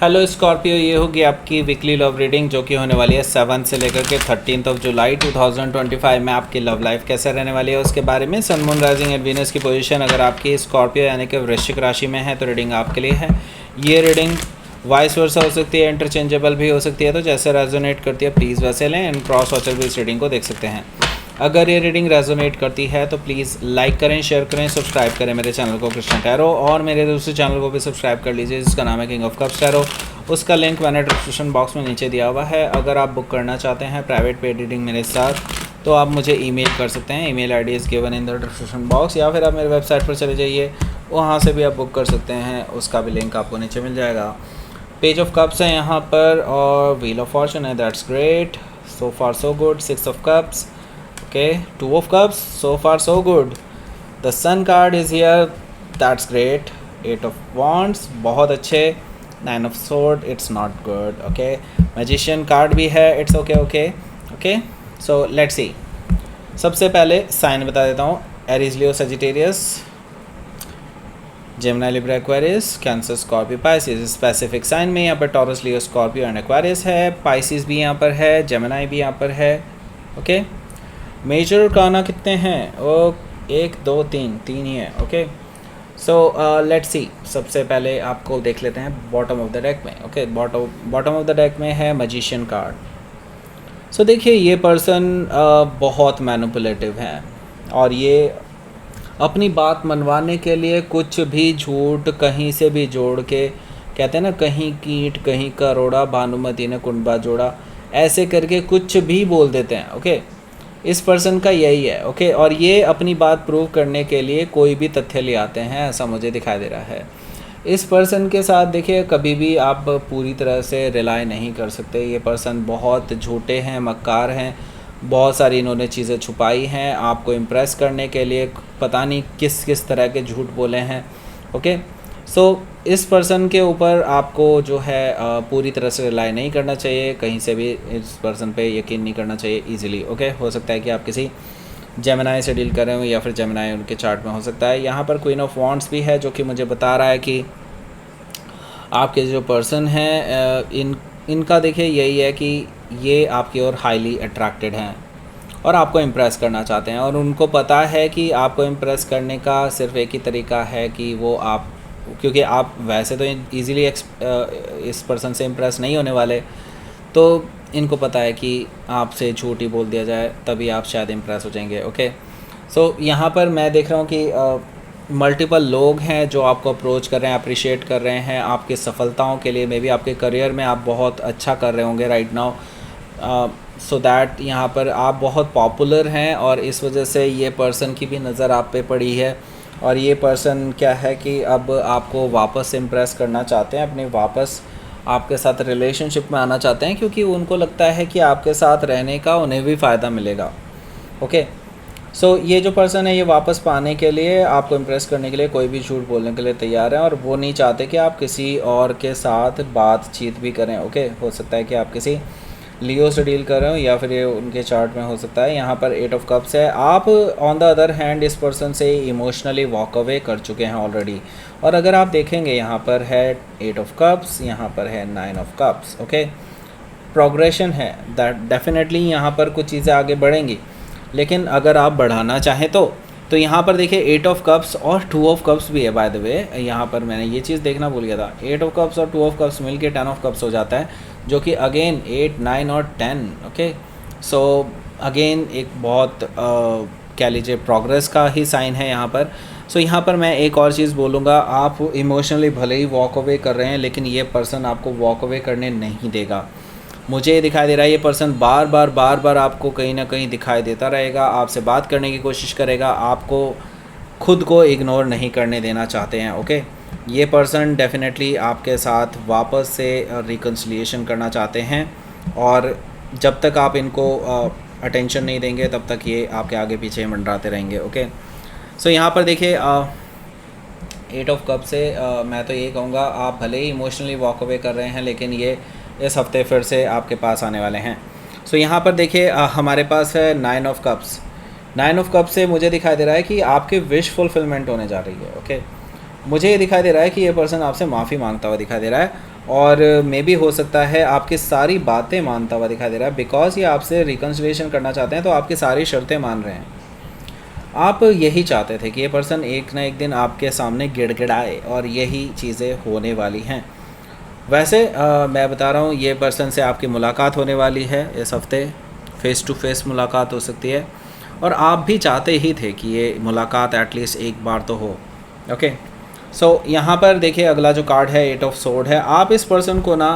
Hello Scorpio, ये होगी आपकी वीकली लव रीडिंग जो कि होने वाली है 7 से लेकर के 13 जुलाई 2025 में। आपकी लव लाइफ कैसे रहने वाली है उसके बारे में। Sun moon rising and Venus की पोजीशन अगर आपकी स्कॉर्पियो यानी कि वृश्चिक राशि में है तो रीडिंग आपके लिए है। ये रीडिंग वाइस वर्सा हो सकती है, इंटरचेंजेबल भी हो सकती है, तो जैसे रेजोनेट करती है प्लीज़ वैसे लें। एंड क्रॉस वॉचर भी इस रीडिंग को देख सकते हैं। अगर ये रीडिंग रेजोनेट करती है तो प्लीज़ लाइक करें, शेयर करें, सब्सक्राइब करें मेरे चैनल को कृष्ण टैरो, और मेरे दूसरे चैनल को भी सब्सक्राइब कर लीजिए जिसका नाम है किंग ऑफ कप्स टैरो। उसका लिंक मैंने डिस्क्रिप्शन बॉक्स में नीचे दिया हुआ है। अगर आप बुक करना चाहते हैं प्राइवेट पेड रीडिंग मेरे साथ तो आप मुझे ईमेल कर सकते हैं। Email ID is given in the description box, या फिर आप मेरे वेबसाइट पर चले जाइए, वहाँ से भी आप बुक कर सकते हैं। उसका भी लिंक आपको नीचे मिल जाएगा। पेज ऑफ कप्स है यहाँ पर और व्हील ऑफ फॉर्चून है, that's great, so far so good. 6 of cups, okay, 2 of cups, so far so good. The sun card is here, that's great. 8 of wands, बहुत अच्छे। 9 of sword, it's not good, okay. Magician card भी है, it's okay. So let's see. सबसे पहले sign बता देता हूँ। Aries, Leo, Sagittarius, Gemini, Libra, Aquarius, Cancer, Scorpio, Pisces. Specific sign में यहाँ पर Taurus, Leo, Scorpio and Aquarius है। पाइसिस भी यहाँ पर है, जेमिनी भी यहाँ पर है, ओके। मेजर काना कितने हैं? वो 1 2 3 ही है, ओके। So let's see. सबसे पहले आपको देख लेते हैं बॉटम ऑफ द डेक में, okay. Bottom of the deck में है मैजिशियन कार्ड। सो देखिए, ये पर्सन बहुत मैनिपुलेटिव है और ये अपनी बात मनवाने के लिए कुछ भी झूठ कहीं से भी जोड़ के, कहते हैं ना, कहीं कीट कहीं करोड़ा, भानुमति ने कुंडबा जोड़ा, ऐसे करके कुछ भी बोल देते हैं, ओके। इस पर्सन का यही है, ओके। और ये अपनी बात प्रूव करने के लिए कोई भी तथ्य ले आते हैं, ऐसा मुझे दिखाई दे रहा है। इस पर्सन के साथ देखिए कभी भी आप पूरी तरह से रिलाई नहीं कर सकते। ये पर्सन बहुत झूठे हैं, मक्कार हैं, बहुत सारी इन्होंने चीज़ें छुपाई हैं आपको इम्प्रेस करने के लिए। पता नहीं किस किस तरह के झूठ बोले हैं, ओके। सो इस पर्सन के ऊपर आपको जो है पूरी तरह से रिलाई नहीं करना चाहिए, कहीं से भी इस पर्सन पे यकीन नहीं करना चाहिए इजीली, ओके। हो सकता है कि आप किसी जेमिनी से डील कर रहे हो या फिर जेमिनी उनके चार्ट में हो सकता है। यहाँ पर क्वीन ऑफ वॉन्ड्स भी है जो कि मुझे बता रहा है कि आपके जो पर्सन हैं इनका देखिए यही है कि ये आपकी ओर हाईली अट्रैक्टेड हैं और आपको इम्प्रेस करना चाहते हैं, और उनको पता है कि आपको इम्प्रेस करने का सिर्फ एक ही तरीका है कि वो आप, क्योंकि आप वैसे तो इजीली इस पर्सन से इम्प्रेस नहीं होने वाले, तो इनको पता है कि आपसे झूठ ही बोल दिया जाए तभी आप शायद इम्प्रेस हो जाएंगे, ओके। सो यहाँ पर मैं देख रहा हूँ कि मल्टीपल लोग हैं जो आपको अप्रोच कर रहे हैं, अप्रिशिएट कर रहे हैं आपकी सफलताओं के लिए। मे बी आपके करियर में आप बहुत अच्छा कर रहे होंगे राइट नाउ, सो दैट यहाँ पर आप बहुत पॉपुलर हैं और इस वजह से ये पर्सन की भी नज़र आप पे पड़ी है। और ये पर्सन क्या है कि अब आपको वापस इम्प्रेस करना चाहते हैं, अपने वापस आपके साथ रिलेशनशिप में आना चाहते हैं, क्योंकि उनको लगता है कि आपके साथ रहने का उन्हें भी फ़ायदा मिलेगा, ओके। सो ये जो पर्सन है ये वापस पाने के लिए, आपको इम्प्रेस करने के लिए कोई भी झूठ बोलने के लिए तैयार है, और वो नहीं चाहते कि आप किसी और के साथ बातचीत भी करें, ओके। हो सकता है कि आप किसी लियो से डील कर रहे हो या फिर ये उनके चार्ट में हो सकता है। यहाँ पर 8 ऑफ कप्स है। आप ऑन द अदर हैंड इस पर्सन से इमोशनली वॉक अवे कर चुके हैं ऑलरेडी, और अगर आप देखेंगे यहाँ पर है 8 ऑफ कप्स, यहाँ पर है 9 ऑफ कप्स, ओके। प्रोग्रेशन है, दैट डेफिनेटली यहाँ पर कुछ चीज़ें आगे बढ़ेंगी, लेकिन अगर आप बढ़ाना चाहें तो यहाँ पर देखिए 8 ऑफ कप्स और 2 ऑफ कप्स भी है, बाय द वे। यहाँ पर मैंने ये चीज़ देखना भूल गया था। 8 ऑफ कप्स और 2 ऑफ कप्स मिल के 10 ऑफ कप्स हो जाता है, जो कि अगेन 8 9 और 10, ओके। सो अगेन एक बहुत कह लीजिए प्रोग्रेस का ही साइन है यहाँ पर। सो यहाँ पर मैं एक और चीज़ बोलूँगा, आप इमोशनली भले ही वॉक अवे कर रहे हैं लेकिन ये पर्सन आपको वॉक अवे करने नहीं देगा। मुझे ये दिखाई दे रहा है ये पर्सन बार बार आपको कहीं ना कहीं दिखाई देता रहेगा, आपसे बात करने की कोशिश करेगा, आपको खुद को इग्नोर नहीं करने देना चाहते हैं, ओके। ये पर्सन डेफिनेटली आपके साथ वापस से रिकन्सिलिएशन करना चाहते हैं, और जब तक आप इनको अटेंशन नहीं देंगे तब तक ये आपके आगे पीछे मंडराते रहेंगे, ओके। सो यहाँ पर देखिए 8 ऑफ कप से मैं तो ये कहूँगा आप भले ही इमोशनली वॉक अवे कर रहे हैं लेकिन ये इस हफ्ते फिर से आपके पास आने वाले हैं। सो यहाँ पर देखिए हमारे पास है 9 ऑफ कप्स। 9 ऑफ कप्स से मुझे दिखाई दे रहा है कि आपकी विश फुलफिलमेंट होने जा रही है, ओके। मुझे ये दिखाई दे रहा है कि ये पर्सन आपसे माफ़ी मांगता हुआ दिखाई दे रहा है, और मे भी हो सकता है आपकी सारी बातें मानता हुआ दिखाई दे रहा है, बिकॉज ये आपसे रिकन्सिलिएशन करना चाहते हैं तो आपकी सारी शर्तें मान रहे हैं। आप यही चाहते थे कि ये पर्सन एक ना एक दिन आपके सामने गिड़गिड़ाए और यही चीज़ें होने वाली हैं। वैसे मैं बता रहा हूँ ये पर्सन से आपकी मुलाकात होने वाली है इस हफ्ते, फ़ेस टू फेस मुलाकात हो सकती है और आप भी चाहते ही थे कि ये मुलाकात एटलीस्ट एक बार तो हो। ओके, सो यहाँ पर देखिए अगला जो कार्ड है 8 ऑफ सोर्ड है। आप इस पर्सन को ना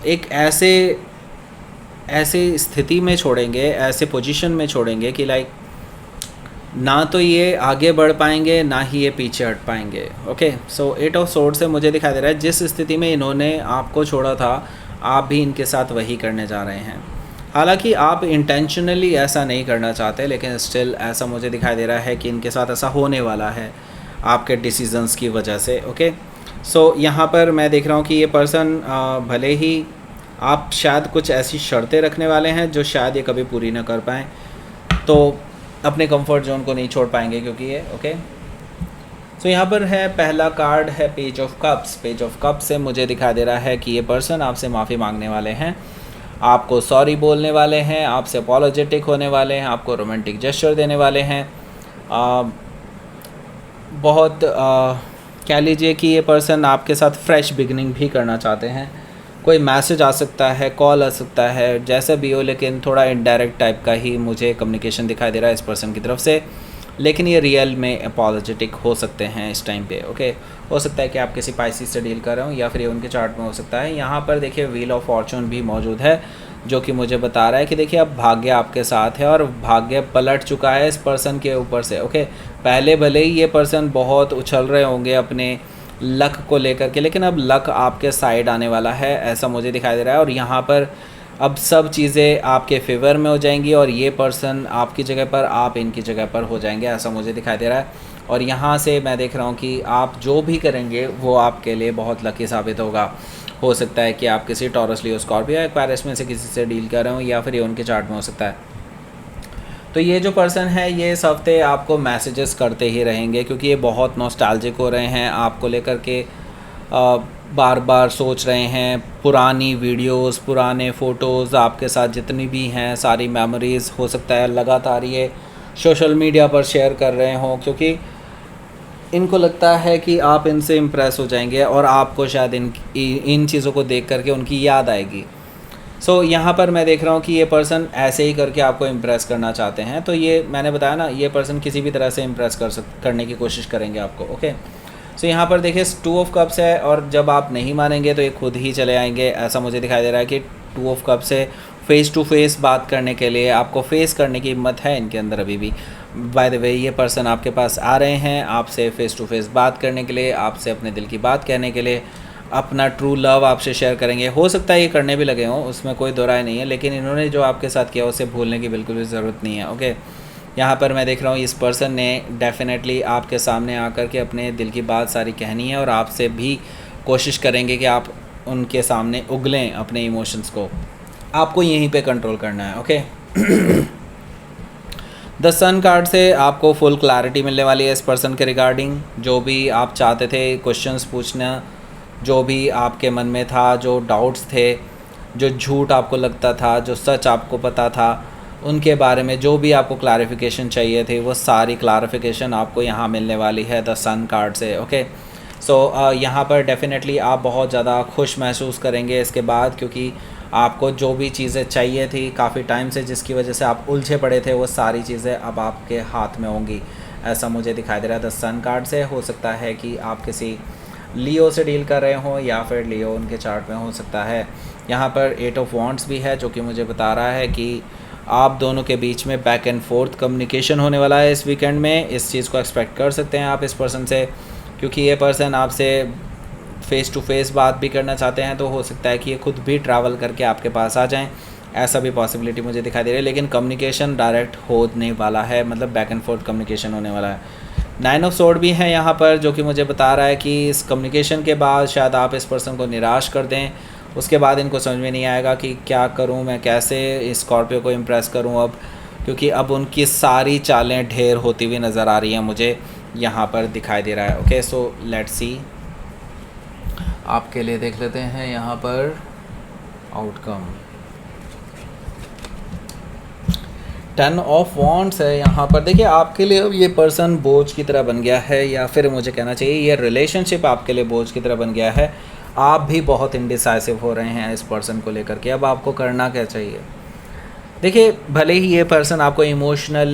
एक ऐसे स्थिति में छोड़ेंगे, ऐसे पोजीशन में छोड़ेंगे कि लाइक ना तो ये आगे बढ़ पाएंगे ना ही ये पीछे हट पाएंगे। ओके, सो 8 ऑफ सोर्ड से मुझे दिखाई दे रहा है जिस स्थिति में इन्होंने आपको छोड़ा था आप भी इनके साथ वही करने जा रहे हैं। हालांकि आप इंटेंशनली ऐसा नहीं करना चाहते, लेकिन स्टिल ऐसा मुझे दिखाई दे रहा है कि इनके साथ ऐसा होने वाला है आपके डिसीजंस की वजह से। ओके, सो यहाँ पर मैं देख रहा हूँ कि ये पर्सन भले ही आप शायद कुछ ऐसी शर्तें रखने वाले हैं जो शायद ये कभी पूरी ना कर पाएँ, तो अपने कंफर्ट जोन को नहीं छोड़ पाएंगे क्योंकि ये ओके। सो यहाँ पर है पहला कार्ड है page of cups. Page of cups से मुझे दिखाई दे रहा है कि ये पर्सन आपसे माफ़ी मांगने वाले हैं, आपको सॉरी बोलने वाले हैं, आपसे अपॉलोजेटिक होने वाले हैं, आपको रोमांटिक जेस्चर देने वाले हैं। बहुत कह लीजिए कि ये पर्सन आपके साथ फ्रेश बिगनिंग भी करना चाहते हैं। कोई मैसेज आ सकता है, कॉल आ सकता है, जैसा भी हो, लेकिन थोड़ा इनडायरेक्ट टाइप का ही मुझे कम्युनिकेशन दिखाई दे रहा है इस पर्सन की तरफ से, लेकिन ये रियल में अपॉलोजेटिक हो सकते हैं इस टाइम पे। ओके, हो सकता है कि आप किसी पाइसिस से डील कर रहे हो या फिर ये उनके चार्ट में हो सकता है। यहाँ पर देखिए व्हील ऑफ फॉर्चून भी मौजूद है जो कि मुझे बता रहा है कि देखिए अब भाग्य आपके साथ है और भाग्य पलट चुका है इस पर्सन के ऊपर से। ओके, पहले भले ही ये पर्सन बहुत उछल रहे होंगे अपने लक को लेकर के, लेकिन अब लक आपके साइड आने वाला है ऐसा मुझे दिखाई दे रहा है। और यहाँ पर अब सब चीज़ें आपके फेवर में हो जाएंगी और ये पर्सन आपकी जगह पर, आप इनकी जगह पर हो जाएंगे ऐसा मुझे दिखाई दे रहा है। और यहाँ से मैं देख रहा हूँ कि आप जो भी करेंगे वो आपके लिए बहुत लकी साबित होगा। हो सकता है कि आप किसी टॉरस, लियो, स्कॉर्पियो, एक्वारियस में से किसी से डील कर रहे हो या फिर ये उनके चार्ट में हो सकता है। तो ये जो पर्सन है ये इस हफ्ते आपको मैसेजेस करते ही रहेंगे क्योंकि ये बहुत नॉस्टैल्जिक हो रहे हैं आपको लेकर के, बार बार सोच रहे हैं पुरानी वीडियोस, पुराने फ़ोटोज़, आपके साथ जितनी भी हैं सारी मेमोरीज़ हो सकता है लगातार ये सोशल मीडिया पर शेयर कर रहे हों क्योंकि इनको लगता है कि आप इनसे इम्प्रेस हो जाएंगे और आपको शायद इन चीज़ों को देख करके उनकी याद आएगी। सो यहाँ पर मैं देख रहा हूँ कि ये पर्सन ऐसे ही करके आपको इम्प्रेस करना चाहते हैं। तो ये मैंने बताया ना, ये पर्सन किसी भी तरह से इम्प्रेस करने की कोशिश करेंगे आपको। ओके, सो यहाँ पर देखिए 2 ऑफ कप्स है और जब आप नहीं मानेंगे तो ये खुद ही चले आएंगे ऐसा मुझे दिखाई दे रहा है कि 2 ऑफ कप्स से फ़ेस टू फेस बात करने के लिए आपको फेस करने की हिम्मत है इनके अंदर अभी भी। बाय द वे ये पर्सन आपके पास आ रहे हैं आपसे फ़ेस टू फेस बात करने के लिए, आपसे अपने दिल की बात कहने के लिए, अपना ट्रू लव आपसे शेयर करेंगे। हो सकता है ये करने भी लगे हों, उसमें कोई दो राय नहीं है, लेकिन इन्होंने जो आपके साथ किया उसे भूलने की बिल्कुल भी ज़रूरत नहीं है। ओके, यहाँ पर मैं देख रहा हूँ इस पर्सन ने डेफिनेटली आपके सामने आकर के अपने दिल की बात सारी कहनी है और आपसे भी कोशिश करेंगे कि आप उनके सामने उगलें अपने इमोशंस को, आपको यहीं पे कंट्रोल करना है। ओके, द सन कार्ड से आपको फुल क्लैरिटी मिलने वाली है इस पर्सन के रिगार्डिंग। जो भी आप चाहते थे क्वेश्चंस पूछना, जो भी आपके मन में था, जो डाउट्स थे, जो झूठ आपको लगता था, जो सच आपको पता था, उनके बारे में जो भी आपको क्लैरिफिकेशन चाहिए थी वो सारी क्लैरिफिकेशन आपको यहाँ मिलने वाली है द सन कार्ड से। ओके, सो यहाँ पर डेफिनेटली आप बहुत ज़्यादा खुश महसूस करेंगे इसके बाद, क्योंकि आपको जो भी चीज़ें चाहिए थी काफ़ी टाइम से, जिसकी वजह से आप उलझे पड़े थे, वो सारी चीज़ें अब आपके हाथ में होंगी ऐसा मुझे दिखाई दे रहा है द सन कार्ड से। हो सकता है कि आप किसी लियो से डील कर रहे हों या फिर लियो उनके चार्ट में हो सकता है। यहाँ पर 8 ऑफ वॉन्ड्स भी है जो कि मुझे बता रहा है कि आप दोनों के बीच में बैक एंड फोर्थ कम्युनिकेशन होने वाला है इस वीकेंड में। इस चीज़ को एक्सपेक्ट कर सकते हैं आप इस पर्सन से, क्योंकि ये पर्सन आपसे फ़ेस टू फेस बात भी करना चाहते हैं। तो हो सकता है कि ये खुद भी ट्रैवल करके आपके पास आ जाएं, ऐसा भी पॉसिबिलिटी मुझे दिखाई दे रही है। लेकिन कम्युनिकेशन डायरेक्ट होने वाला है, मतलब बैक एंड फोर्थ कम्युनिकेशन होने वाला है। 9 ऑफ सोर्ड भी है यहाँ पर जो कि मुझे बता रहा है कि इस कम्युनिकेशन के बाद शायद आप इस पर्सन को निराश कर दें। उसके बाद इनको समझ में नहीं आएगा कि क्या करूँ मैं, कैसे स्कॉर्पियो को इम्प्रेस करूँ अब, क्योंकि अब उनकी सारी चालें ढेर होती हुई नज़र आ रही हैं मुझे यहाँ पर दिखाई दे रहा है। Okay, so let's see. आपके लिए देख लेते हैं यहाँ पर आउटकम। 10 ऑफ वॉन्ट्स है यहाँ पर। देखिए आपके लिए अब ये पर्सन बोझ की तरह बन गया है, या फिर मुझे कहना चाहिए ये रिलेशनशिप आपके लिए बोझ की तरह बन गया है। आप भी बहुत इनडिसाइसिव हो रहे हैं इस पर्सन को लेकर के। अब आपको करना क्या चाहिए? देखिए भले ही ये पर्सन आपको इमोशनल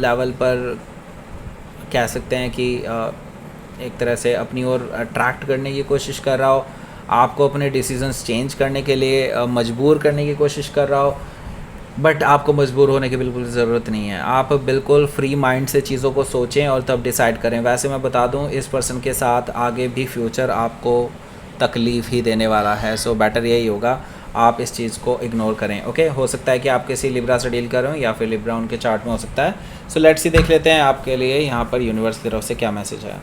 लेवल पर कह सकते हैं कि एक तरह से अपनी ओर अट्रैक्ट करने की कोशिश कर रहा हो, आपको अपने डिसीजंस चेंज करने के लिए मजबूर करने की कोशिश कर रहा हो, बट आपको मजबूर होने की बिल्कुल ज़रूरत नहीं है। आप बिल्कुल फ्री माइंड से चीज़ों को सोचें और तब डिसाइड करें। वैसे मैं बता दूं इस पर्सन के साथ आगे भी फ्यूचर आपको तकलीफ़ ही देने वाला है, सो बेटर यही होगा आप इस चीज़ को इग्नोर करें। ओके, हो सकता है कि आप किसी लिब्रा से डील कर रहे हो या फिर लिब्रा उनके चार्ट में हो सकता है। सो लेट्स सी देख लेते हैं आपके लिए यहाँ पर यूनिवर्स की तरफ से क्या मैसेज है।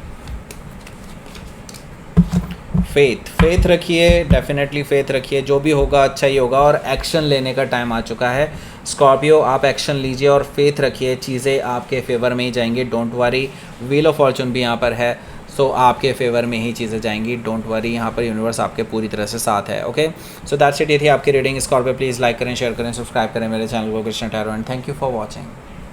फेथ रखिए, डेफिनेटली फेथ रखिए, जो भी होगा अच्छा ही होगा और एक्शन लेने का टाइम आ चुका है स्कॉर्पियो। आप एक्शन लीजिए और फेथ रखिए, चीज़ें आपके फेवर में ही जाएंगी, don't worry. Wheel of Fortune भी यहाँ पर है, सो आपके फेवर में ही चीज़ें जाएंगी, डोंट वरी। यहाँ पर यूनिवर्स आपके पूरी तरह से साथ है। Okay, so that's it. ये थी आपकी रीडिंग स्कॉर्पियो। प्लीज़ लाइक करें, शेयर करें, सब्सक्राइब करें मेरे चैनल को Krishna tarot, and thank you for watching.